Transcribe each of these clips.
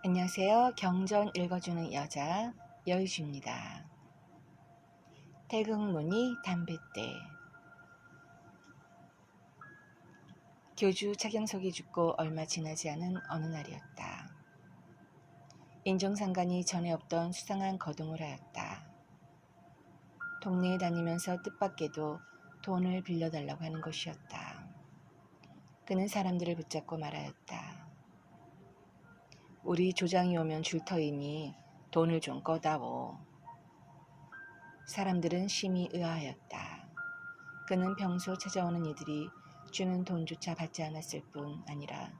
안녕하세요. 경전 읽어주는 여자 여의주입니다. 태극무늬 담뱃대. 교주 차경석이 죽고 얼마 지나지 않은 어느 날이었다. 인정상간이 전에 없던 수상한 거동을 하였다. 동네에 다니면서 뜻밖에도 돈을 빌려달라고 하는 것이었다. 그는 사람들을 붙잡고 말하였다. 우리 조장이 오면 줄 터이니 돈을 좀 꺼다오. 사람들은 심히 의아하였다. 그는 평소 찾아오는 이들이 주는 돈조차 받지 않았을 뿐 아니라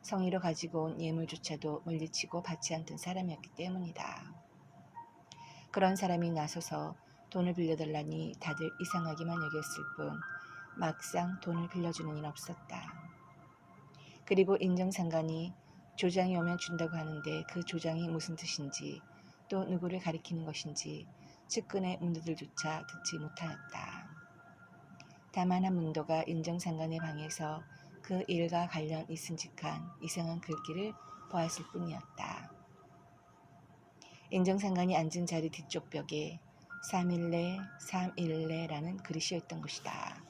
성의로 가지고 온 예물조차도 물리치고 받지 않던 사람이었기 때문이다. 그런 사람이 나서서 돈을 빌려달라니 다들 이상하기만 여겼을 뿐 막상 돈을 빌려주는 이는 없었다. 그리고 인정상간이 조장이 오면 준다고 하는데 그 조장이 무슨 뜻인지 또 누구를 가리키는 것인지 측근의 문도들조차 듣지 못하였다. 다만 한 문도가 인정상간의 방에서 그 일과 관련 있음직한 이상한 글귀를 보았을 뿐이었다. 인정상간이 앉은 자리 뒤쪽 벽에 3일내 3일내라는 글이 씌어있던 것이다.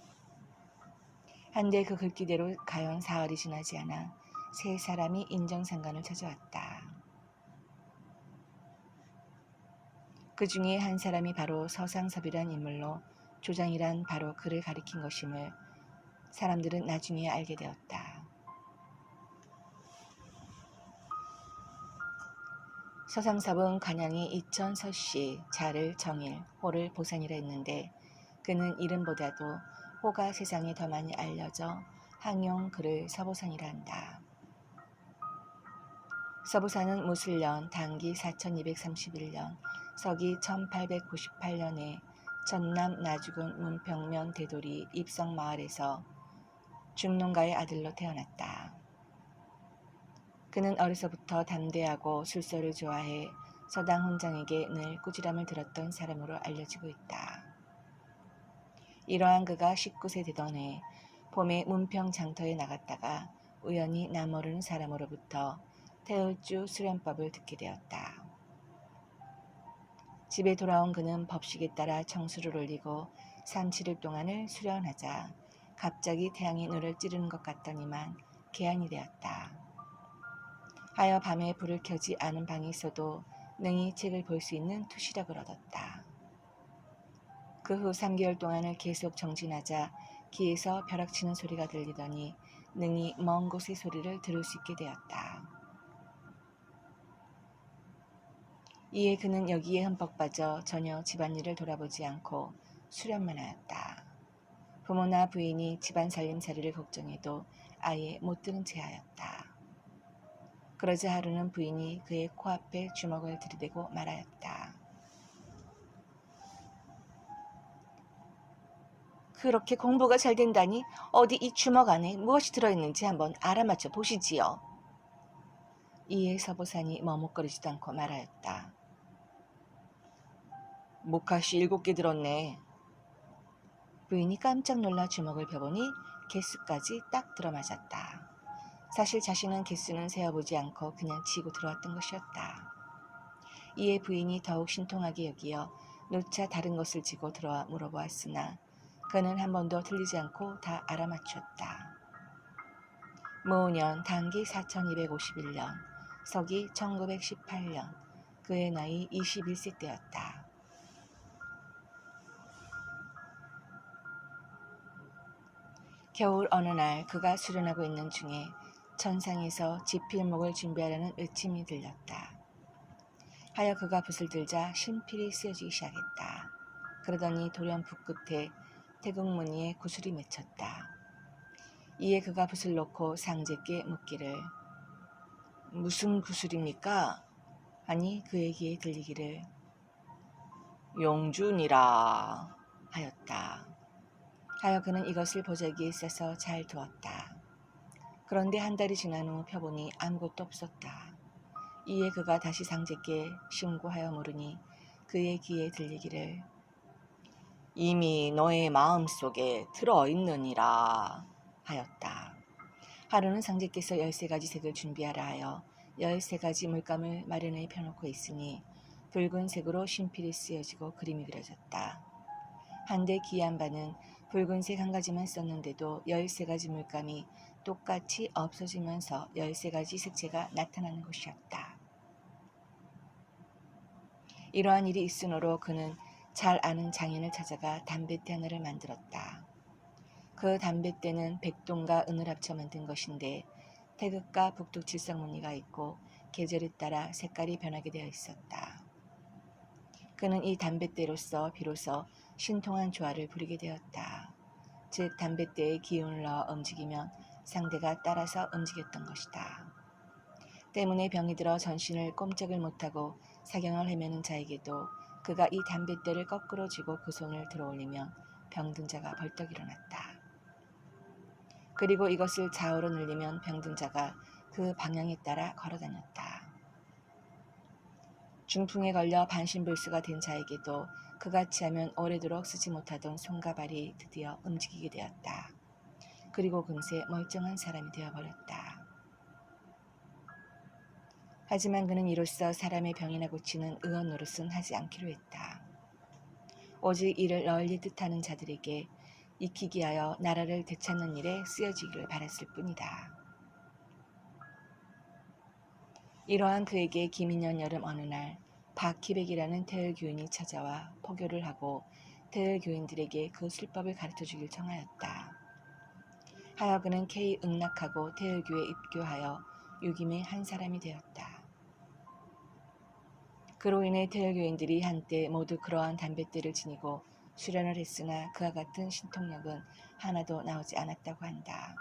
한데 그 글귀대로 가연 사흘이 지나지 않아 세 사람이 인정상간을 찾아왔다. 그 중에 한 사람이 바로 서상섭이란 인물로 조장이란 바로 그를 가리킨 것임을 사람들은 나중에 알게 되었다. 서상섭은 간양이 이천 서씨, 자를 정일, 호를 보산이라 했는데 그는 이름보다도 호가 세상에 더 많이 알려져 항용 그를 서보산이라 한다. 서보산은 무술년 당기 4231년, 서기 1898년에 전남 나주군 문평면 대도리 입성마을에서 중농가의 아들로 태어났다. 그는 어려서부터 담대하고 술서를 좋아해 서당 훈장에게 늘 꾸지람을 들었던 사람으로 알려지고 있다. 이러한 그가 19세 되던 해 봄에 문평 장터에 나갔다가 우연히 남 모르는 사람으로부터 태을주 수련법을 듣게 되었다. 집에 돌아온 그는 법식에 따라 청수를 올리고 3, 7일 동안을 수련하자 갑자기 태양이 눈을 찌르는 것 같더니만 개안이 되었다. 하여 밤에 불을 켜지 않은 방에 있어도 능히 책을 볼 수 있는 투시력을 얻었다. 그 후 3개월 동안을 계속 정진하자 귀에서 벼락치는 소리가 들리더니 능히 먼 곳의 소리를 들을 수 있게 되었다. 이에 그는 여기에 흠뻑 빠져 전혀 집안일을 돌아보지 않고 수련만 하였다. 부모나 부인이 집안 살림살이를 걱정해도 아예 못 들은 채 하였다. 그러자 하루는 부인이 그의 코앞에 주먹을 들이대고 말하였다. 그렇게 공부가 잘 된다니 어디 이 주먹 안에 무엇이 들어있는지 한번 알아맞혀 보시지요. 이에 서보산이 머뭇거리지도 않고 말하였다. 목화씨 7개 들었네. 부인이 깜짝 놀라 주먹을 펴보니 개수까지 딱 들어맞았다. 사실 자신은 개수는 세어보지 않고 그냥 치고 들어왔던 것이었다. 이에 부인이 더욱 신통하게 여기어 누차 다른 것을 쥐고 들어와 물어보았으나 그는 한 번도 틀리지 않고 다 알아맞혔다. 무년 당기 4251년, 서기 1918년, 그의 나이 21세 때였다. 겨울 어느 날 그가 수련하고 있는 중에 천상에서 지필목을 준비하려는 외침이 들렸다. 하여 그가 붓을 들자 신필이 쓰여지기 시작했다. 그러더니 돌연 붓 끝에 태극무늬에 구슬이 맺혔다. 이에 그가 붓을 놓고 상제께 묻기를 무슨 구슬입니까? 하니 그의 귀에 들리기를 용준이라 하였다. 하여 그는 이것을 보자기에 싸서 잘 두었다. 그런데 한 달이 지난 후 펴보니 아무것도 없었다. 이에 그가 다시 상제께 신고하여 물으니 그의 귀에 들리기를 이미 너의 마음속에 들어있느니라 하였다. 하루는 상제께서 13가지 색을 준비하라 하여 13가지 물감을 마련해 펴놓고 있으니 붉은색으로 신필이 쓰여지고 그림이 그려졌다. 한데 기이한 바는 붉은색 한 가지만 썼는데도 13가지 물감이 똑같이 없어지면서 13가지 색채가 나타나는 것이었다. 이러한 일이 있으므로 그는 잘 아는 장인을 찾아가 담뱃대 하나를 만들었다. 그 담뱃대는 백동과 은을 합쳐 만든 것인데 태극과 북두 칠성 무늬가 있고 계절에 따라 색깔이 변하게 되어 있었다. 그는 이 담뱃대로서 비로소 신통한 조화를 부리게 되었다. 즉 담뱃대에 기운을 넣어 움직이면 상대가 따라서 움직였던 것이다. 때문에 병이 들어 전신을 꼼짝을 못하고 사경을 헤매는 자에게도 그가 이 담뱃대를 거꾸로 쥐고 그 손을 들어올리면 병든 자가 벌떡 일어났다. 그리고 이것을 좌우로 늘리면 병든 자가 그 방향에 따라 걸어다녔다. 중풍에 걸려 반신불수가 된 자에게도 그같이 하면 오래도록 쓰지 못하던 손과 발이 드디어 움직이게 되었다. 그리고 금세 멀쩡한 사람이 되어버렸다. 하지만 그는 이로써 사람의 병이나 고치는 의원 노릇은 하지 않기로 했다. 오직 이를 널리 뜻하는 자들에게 익히기 하여 나라를 되찾는 일에 쓰여지기를 바랐을 뿐이다. 이러한 그에게 기민년 여름 어느 날 박희백이라는 태을 교인이 찾아와 포교를 하고 태을 교인들에게 그 술법을 가르쳐주길 청하였다. 하여 그는 K 응락하고 태을교에 입교하여 유김의 한 사람이 되었다. 그로 인해 태을교인들이 한때 모두 그러한 담뱃대를 지니고 수련을 했으나 그와 같은 신통력은 하나도 나오지 않았다고 한다.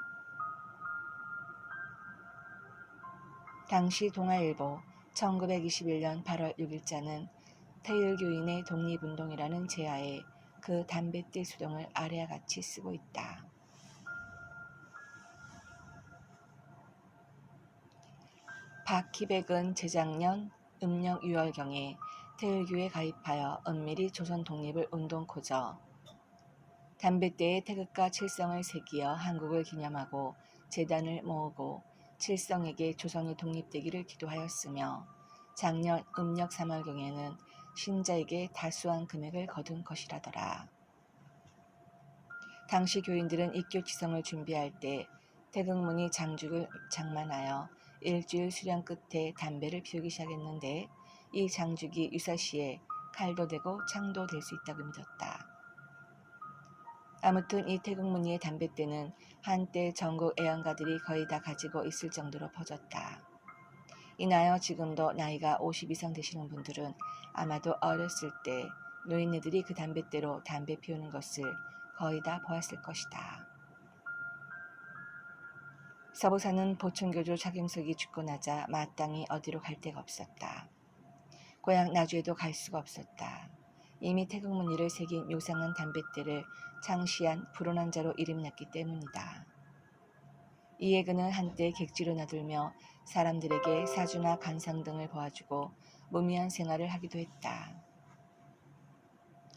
당시 동아일보 1921년 8월 6일자는 태을교인의 독립운동이라는 제하에 그 담뱃대 수동을 아래와 같이 쓰고 있다. 박희백은 재작년 음력 6월경에 태을교에 가입하여 은밀히 조선 독립을 운동코저 담뱃대에 태극과 칠성을 새기어 한국을 기념하고 재단을 모으고 칠성에게 조선이 독립되기를 기도하였으며 작년 음력 3월경에는 신자에게 다수한 금액을 거둔 것이라더라. 당시 교인들은 입교지성을 준비할 때 태극문이 장죽을 장만하여 일주일 수련 끝에 담배를 피우기 시작했는데 이 장죽이 유사시에 칼도 되고 창도 될 수 있다고 믿었다. 아무튼 이 태극무늬의 담뱃대는 한때 전국 애연가들이 거의 다 가지고 있을 정도로 퍼졌다. 이나여 지금도 나이가 50 이상 되시는 분들은 아마도 어렸을 때 노인네들이 그 담뱃대로 담배 피우는 것을 거의 다 보았을 것이다. 서부사는 보충교주 차경석이 죽고 나자 마땅히 어디로 갈 데가 없었다. 고향 나주에도 갈 수가 없었다. 이미 태극무늬를 새긴 요상한 담뱃대를 창시한 불온한 자로 이름났기 때문이다. 이에 그는 한때 객지로 나들며 사람들에게 사주나 관상 등을 보아주고 무미한 생활을 하기도 했다.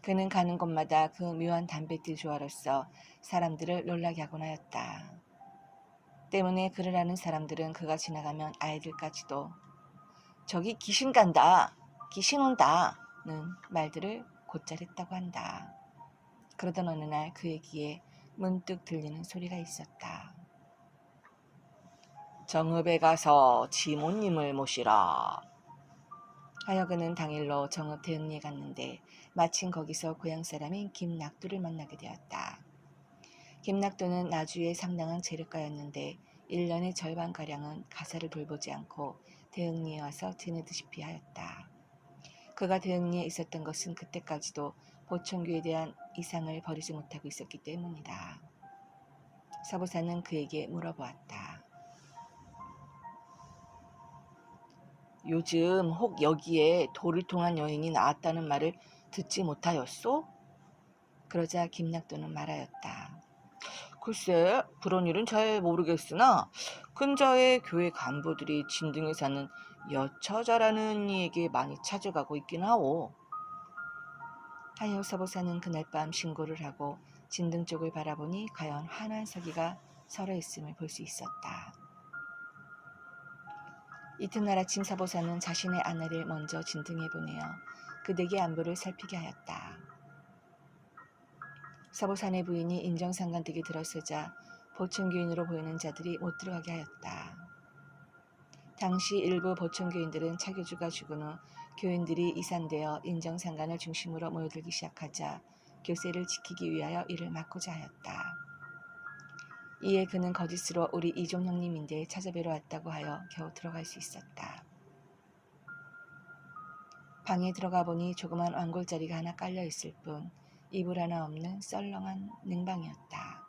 그는 가는 곳마다 그 묘한 담뱃대 조화로서 사람들을 놀라게 하곤 하였다. 때문에 그를 아는 사람들은 그가 지나가면 아이들까지도 저기 귀신 간다, 귀신 온다는 말들을 곧잘 했다고 한다. 그러던 어느 날 그의 귀에 문득 들리는 소리가 있었다. 정읍에 가서 지모님을 모시라. 하여 그는 당일로 정읍 대흥리에 갔는데 마침 거기서 고향 사람인 김낙두를 만나게 되었다. 김낙두는 나주의 상당한 재력가였는데 1년의 절반가량은 가사를 돌보지 않고 대흥리에 와서 지내듯이 하였다. 그가 대흥리에 있었던 것은 그때까지도 보청교에 대한 이상을 버리지 못하고 있었기 때문이다. 서부사는 그에게 물어보았다. 요즘 혹 여기에 돌을 통한 여인이 나왔다는 말을 듣지 못하였소? 그러자 김낙두는 말하였다. 글쎄 그런 일은 잘 모르겠으나 근처의 교회 간부들이 진등에 사는 여처자라는 이에게 많이 찾아가고 있긴 하오. 하여 서보사는 그날 밤 신고를 하고 진등 쪽을 바라보니 과연 환한 서기가 서려 있음을 볼 수 있었다. 이튿날 아침 서보사는 자신의 아내를 먼저 진등에 보내어 그 댁의 안부를 살피게 하였다. 서보산의 부인이 인정상간 댁에 들어서자 보청교인으로 보이는 자들이 못 들어가게 하였다. 당시 일부 보청교인들은 차교주가 죽은 후 교인들이 이산되어 인정상간을 중심으로 모여들기 시작하자 교세를 지키기 위하여 이를 막고자 하였다. 이에 그는 거짓으로 우리 이종 형님인데 찾아뵈러 왔다고 하여 겨우 들어갈 수 있었다. 방에 들어가 보니 조그만 완골자리가 하나 깔려 있을 뿐 이불 하나 없는 썰렁한 능방이었다.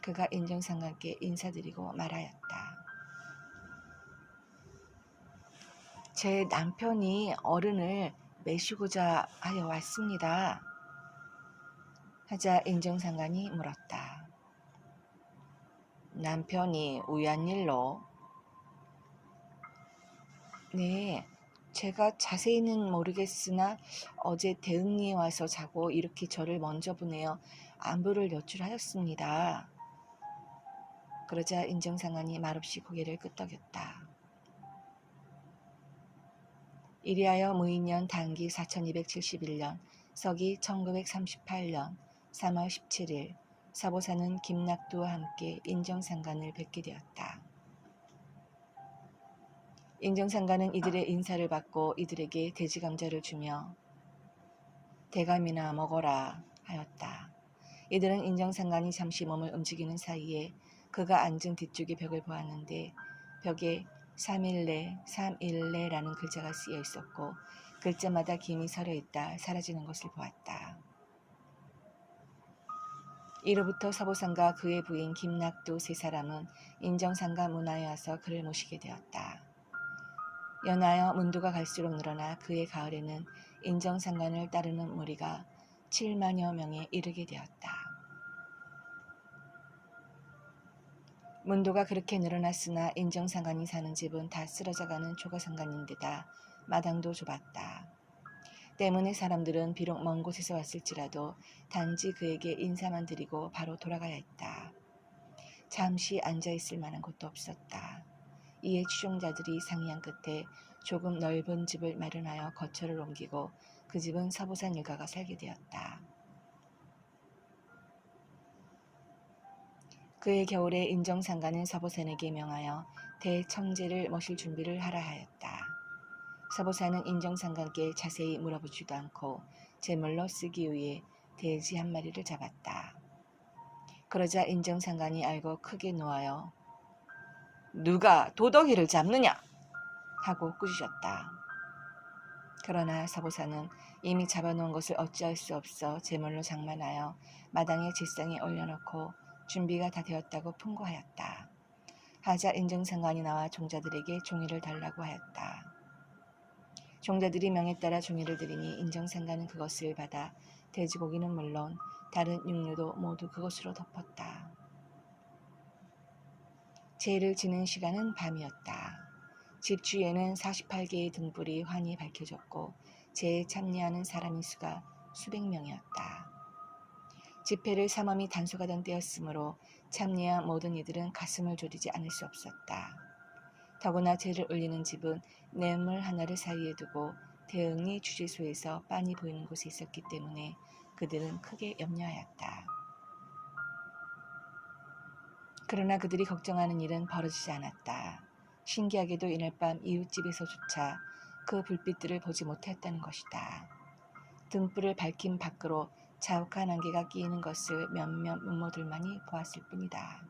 그가 인정상관께 인사드리고 말하였다. 제 남편이 어른을 매시고자 하여 왔습니다. 하자 인정상관이 물었다. 남편이 우연 일로? 네, 제가 자세히는 모르겠으나 어제 대흥리에 와서 자고 이렇게 저를 먼저 보내어 안부를 여쭐하였습니다. 그러자 인정상관이 말없이 고개를 끄덕였다. 이리하여 무인년 단기 4271년 서기 1938년 3월 17일 서보사는 김낙두와 함께 인정상관을 뵙게 되었다. 인정상관은 이들의 인사를 받고 이들에게 돼지감자를 주며 대감이나 먹어라 하였다. 이들은 인정상관이 잠시 몸을 움직이는 사이에 그가 앉은 뒤쪽의 벽을 보았는데 벽에 3일내, 3일내라는 글자가 쓰여 있었고 글자마다 김이 서려 있다 사라지는 것을 보았다. 이로부터 서보상과 그의 부인 김낙두 세 사람은 인정상가 문화에 와서 그를 모시게 되었다. 연하여 문도가 갈수록 늘어나 그의 가을에는 인정상관을 따르는 무리가 7만여 명에 이르게 되었다. 문도가 그렇게 늘어났으나 인정상관이 사는 집은 다 쓰러져가는 초가상관인데다 마당도 좁았다. 때문에 사람들은 비록 먼 곳에서 왔을지라도 단지 그에게 인사만 드리고 바로 돌아가야 했다. 잠시 앉아있을 만한 곳도 없었다. 이에 추종자들이 상의한 끝에 조금 넓은 집을 마련하여 거처를 옮기고 그 집은 서보산 일가가 살게 되었다. 그의 겨울에 인정상관은 서보산에게 명하여 대청제를 모실 준비를 하라 하였다. 서보산은 인정상관께 자세히 물어보지도 않고 제물로 쓰기 위해 돼지 한 마리를 잡았다. 그러자 인정상관이 알고 크게 놓아여 누가 도덕이를 잡느냐 하고 꾸짖었다. 그러나 서보사는 이미 잡아놓은 것을 어찌할 수 없어 제물로 장만하여 마당에 제상에 올려놓고 준비가 다 되었다고 풍고하였다. 하자 인정상관이 나와 종자들에게 종이를 달라고 하였다. 종자들이 명에 따라 종이를 드리니 인정상관은 그것을 받아 돼지고기는 물론 다른 육류도 모두 그것으로 덮었다. 제를 지는 시간은 밤이었다. 집 주위에는 48개의 등불이 환히 밝혀졌고 제에 참여하는 사람의 수가 수백 명이었다. 집회를 삼엄히 단속하던 때였으므로 참여한 모든 이들은 가슴을 졸이지 않을 수 없었다. 더구나 제를 올리는 집은 냇물 하나를 사이에 두고 대흥리 주지소에서 빤히 보이는 곳에 있었기 때문에 그들은 크게 염려하였다. 그러나 그들이 걱정하는 일은 벌어지지 않았다. 신기하게도 이날 밤 이웃집에서조차 그 불빛들을 보지 못했다는 것이다. 등불을 밝힌 밖으로 자욱한 안개가 끼이는 것을 몇몇 문모들만이 보았을 뿐이다.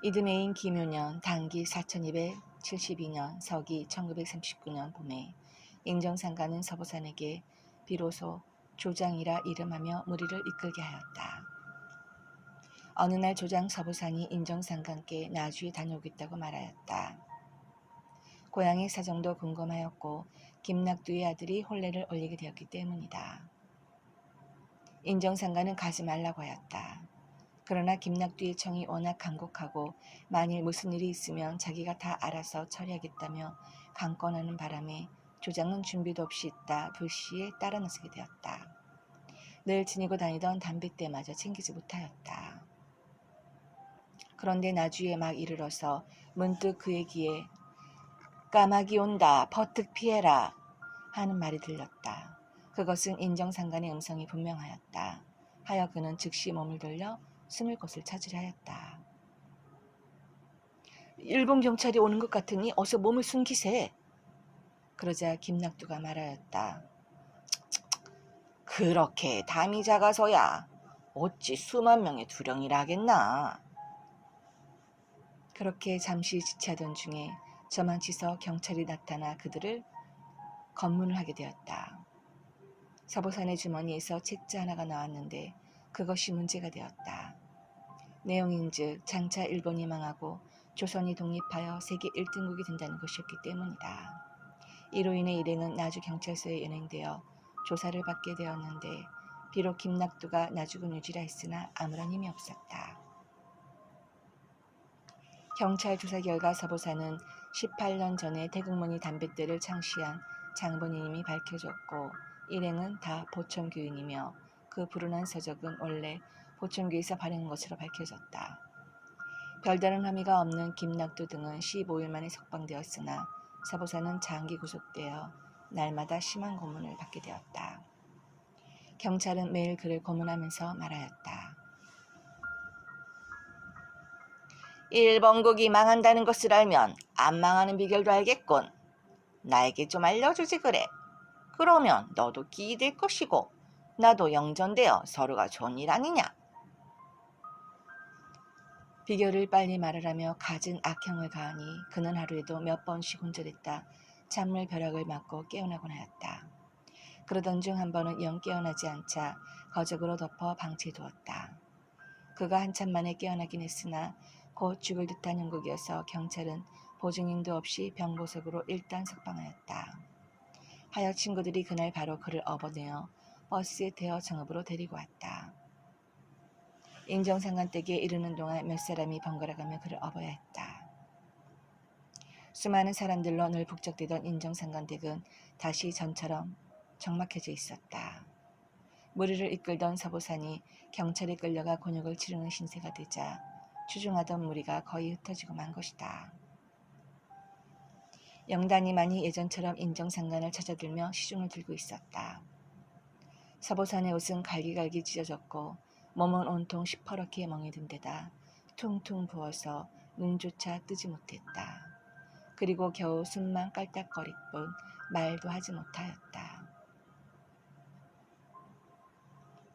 이듬해인 기묘년 단기 4272년 서기 1939년 봄에 인정상가는 서보산에게 비로소 조장이라 이름하며 무리를 이끌게 하였다. 어느 날 조장 서보산이 인정상관께 나주에 다녀오겠다고 말하였다. 고향의 사정도 궁금하였고 김낙두의 아들이 혼례를 올리게 되었기 때문이다. 인정상관은 가지 말라고 하였다. 그러나 김낙두의 청이 워낙 간곡하고 만일 무슨 일이 있으면 자기가 다 알아서 처리하겠다며 강권하는 바람에 조장은 준비도 없이 있다 불시에 따라 나서게 되었다. 늘 지니고 다니던 담뱃대마저 챙기지 못하였다. 그런데 나주에 막 이르러서 문득 그의 귀에 까마귀 온다, 버뜩 피해라 하는 말이 들렸다. 그것은 인정상관의 음성이 분명하였다. 하여 그는 즉시 몸을 돌려 숨을 곳을 찾으려 하였다. 일본 경찰이 오는 것 같으니 어서 몸을 숨기세. 그러자 김낙두가 말하였다. 그렇게 담이 작아서야 어찌 수만 명의 두령이라 하겠나. 그렇게 잠시 지체하던 중에 저만치서 경찰이 나타나 그들을 검문을 하게 되었다. 서보산의 주머니에서 책자 하나가 나왔는데 그것이 문제가 되었다. 내용인즉 장차 일본이 망하고 조선이 독립하여 세계 1등국이 된다는 것이었기 때문이다. 이로 인해 일행은 나주 경찰서에 연행되어 조사를 받게 되었는데 비록 김낙두가 나주군 유지라 했으나 아무런 힘이 없었다. 경찰 조사 결과 서보사는 18년 전에 태국문이 담뱃대를 창시한 장본인임이 밝혀졌고 일행은 다 보천교인이며 그 불운한 서적은 원래 보천교에서 발행한 것으로 밝혀졌다. 별다른 혐의가 없는 김낙두 등은 15일 만에 석방되었으나 서보사는 장기 구속되어 날마다 심한 고문을 받게 되었다. 경찰은 매일 그를 고문하면서 말하였다. 일본국이 망한다는 것을 알면 안 망하는 비결도 알겠군. 나에게 좀 알려주지 그래. 그러면 너도 기이될 것이고 나도 영전되어 서로가 좋은 일 아니냐. 비결을 빨리 말하라며 갖은 악형을 가하니 그는 하루에도 몇 번씩 혼절했다. 찬물 벼락을 맞고 깨어나곤 하였다. 그러던 중 한 번은 영 깨어나지 않자 거적으로 덮어 방치해두었다. 그가 한참 만에 깨어나긴 했으나 곧 죽을 듯한 형국이어서 경찰은 보증인도 없이 병보석으로 일단 석방하였다. 하여 친구들이 그날 바로 그를 업어내어 버스에 태워 정읍으로 데리고 왔다. 인정상간댁에 이르는 동안 몇 사람이 번갈아가며 그를 업어야 했다. 수많은 사람들로 늘 북적대던 인정상간댁은 다시 전처럼 적막해져 있었다. 무리를 이끌던 서보산이 경찰에 끌려가 곤욕을 치르는 신세가 되자 추중하던 무리가 거의 흩어지고 만 것이다. 영단이만이 예전처럼 인정상간을 찾아들며 시중을 들고 있었다. 서보산의 옷은 갈기갈기 찢어졌고 몸은 온통 시퍼렇게 멍이 든 데다 퉁퉁 부어서 눈조차 뜨지 못했다. 그리고 겨우 숨만 깔딱거릴 뿐 말도 하지 못하였다.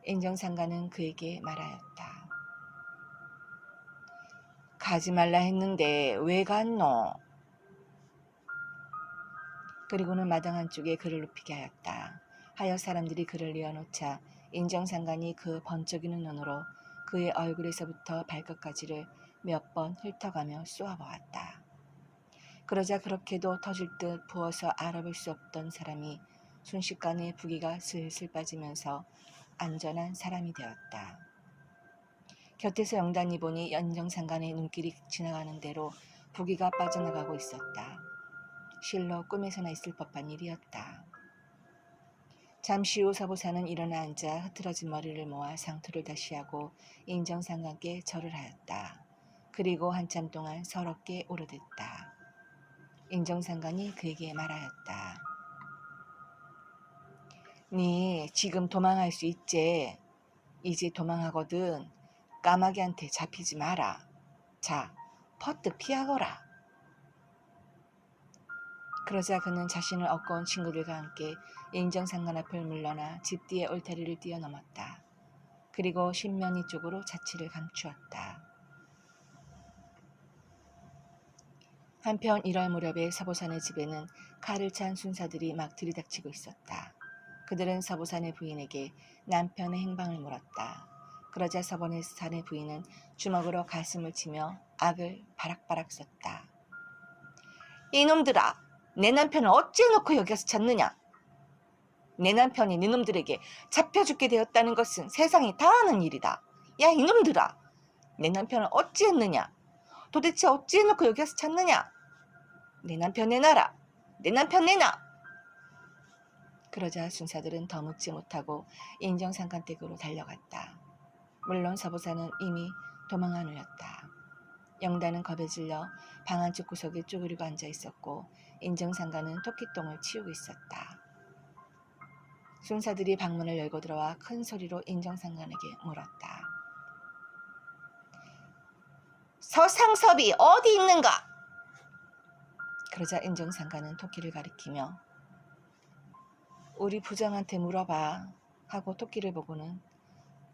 인정상간은 그에게 말하였다. 가지 말라 했는데 왜 갔노? 그리고는 마당 한쪽에 그를 눕히게 하였다. 하여 사람들이 그를 뉘어놓자 인정상간이 그 번쩍이는 눈으로 그의 얼굴에서부터 발끝까지를 몇 번 훑어가며 쏘아보았다. 그러자 그렇게도 터질 듯 부어서 알아볼 수 없던 사람이 순식간에 부기가 슬슬 빠지면서 안전한 사람이 되었다. 곁에서 영단이 보니 인정상간의 눈길이 지나가는 대로 부기가 빠져나가고 있었다. 실로 꿈에서나 있을 법한 일이었다. 잠시 후 서보사는 일어나 앉아 흐트러진 머리를 모아 상투를 다시 하고 인정상간께 절을 하였다. 그리고 한참 동안 서럽게 오르댔다. 인정상간이 그에게 말하였다. 네 지금 도망할 수 있지? 이제 도망하거든 까마귀한테 잡히지 마라. 자, 퍼뜩 피하거라. 그러자 그는 자신을 업고 온 친구들과 함께 인정상간 앞을 물러나 집 뒤의 울타리를 뛰어넘었다. 그리고 신면이 쪽으로 자취를 감추었다. 한편 1월 무렵에 서보산의 집에는 칼을 찬 순사들이 막 들이닥치고 있었다. 그들은 서보산의 부인에게 남편의 행방을 물었다. 그러자 서보산의 부인은 주먹으로 가슴을 치며 악을 바락바락 썼다. 이놈들아! 내 남편을 어찌 해놓고 여기 와서 찾느냐? 내 남편이 너놈들에게 잡혀 죽게 되었다는 것은 세상이 다 아는 일이다. 야 이놈들아! 내 남편을 어찌 했느냐? 도대체 어찌 해놓고 여기 와서 찾느냐? 내 남편 내놔라! 내 남편 내놔! 그러자 순사들은 더 묻지 못하고 인정상간댁으로 달려갔다. 물론 서보사는 이미 도망한 후였다. 영단은 겁에 질려 방 안쪽 구석에 쪼그리고 앉아 있었고 인정상가는 토끼똥을 치우고 있었다. 순사들이 방문을 열고 들어와 큰 소리로 인정상간에게 물었다. 서상섭이 어디 있는가? 그러자 인정상가는 토끼를 가리키며 우리 부장한테 물어봐 하고 토끼를 보고는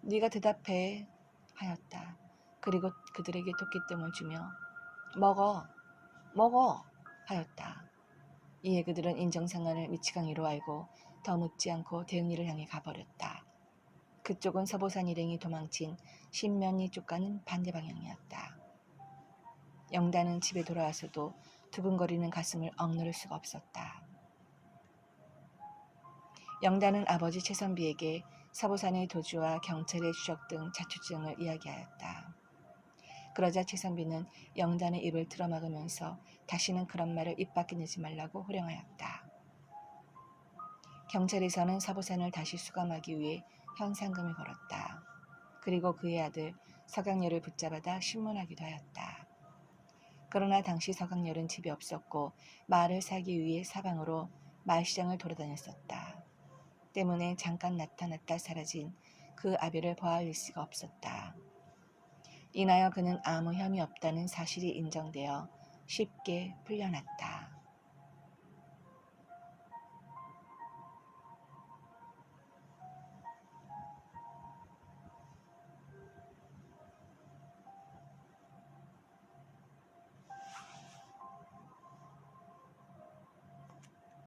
네가 대답해 하였다. 그리고 그들에게 토끼똥을 주며 먹어 하였다. 이에 그들은 인정상간을 미치광이로 알고 더 묻지 않고 대응리를 향해 가버렸다. 그쪽은 서보산 일행이 도망친 신면리 쪽과는 반대 방향이었다. 영단은 집에 돌아와서도 두근거리는 가슴을 억누를 수가 없었다. 영단은 아버지 최선비에게 서보산의 도주와 경찰의 추적 등 자초지종을 이야기하였다. 그러자 최선비는 영단의 입을 틀어막으면서 다시는 그런 말을 입 밖에 내지 말라고 호령하였다. 경찰에서는 서보산을 다시 수감하기 위해 현상금을 걸었다. 그리고 그의 아들 서강렬을 붙잡아다 신문하기도 하였다. 그러나 당시 서강렬은 집이 없었고 말을 사기 위해 사방으로 말시장을 돌아다녔었다. 때문에 잠깐 나타났다 사라진 그 아비를 보아할 수가 없었다. 인하여 그는 아무 혐의 없다는 사실이 인정되어 쉽게 풀려났다.